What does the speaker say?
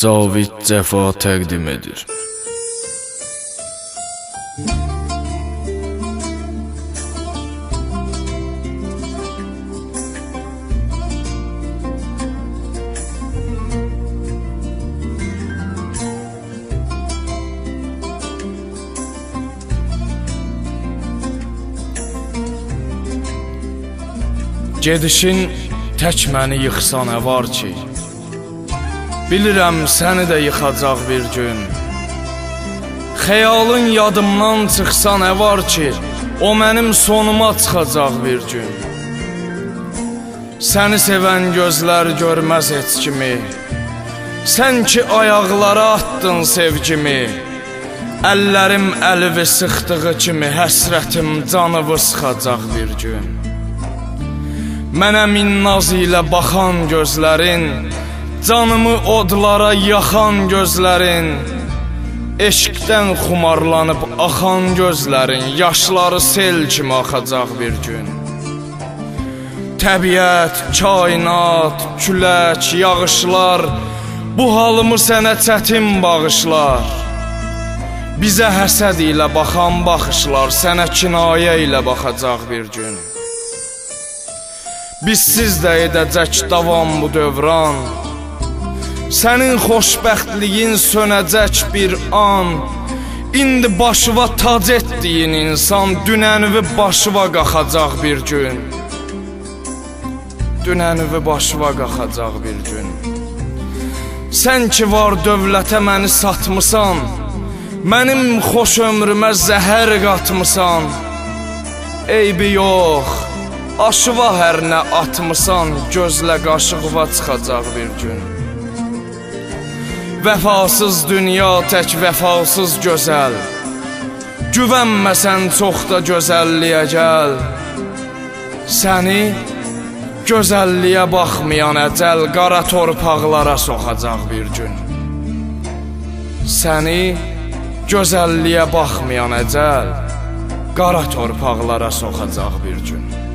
Cavid Cəfa təqdim edir. Gedişin tək məni yıxsa nə var ki? Bilirəm səni də yıxacaq bir gün. Xəyalın yadımdan çıxsa nə var ki? O mənim sonuma çıxacaq bir gün. Səni sevən gözlər görməz heç kimi. Sən ki ayaqlara attın sevgimi. Əllərim əlvi sıxdığı kimi həsrətim canımı sıxacaq bir gün. Mənə minnaz ilə baxan gözlərin, canımı odlara yaxan gözlərin, eşqdən xumarlanıb axan gözlərin, yaşları sel kimi axacaq bir gün. Təbiət, kainat, külək, yağışlar, bu halımı sənə çətin bağışlar. Bizə həsəd ilə baxan baxışlar, sənə kinayə ilə baxacaq bir gün. Bizsiz də edəcək davam bu dövran, sənin xoşbəxtliyin sönəcək bir an. İndi başıva tac etdiyin insan dünənvi başıva qaxacaq bir gün. Dünənvi başıva qaxacaq bir gün. Sən ki var dövlətə məni satmısan, mənim xoş ömrümə zəhər qatmısan. Eybi yox, aşıva hər nə atmısan, gözlə qaşıqva çıxacaq bir gün. Vəfasız dünya tək vəfasız gözəl, güvənməsən çox da gözəlliyə gəl. Səni gözəlliyə baxmayan əcəl qara torpaqlara soxacaq bir gün. Səni gözəlliyə baxmayan əcəl qara torpaqlara soxacaq bir gün.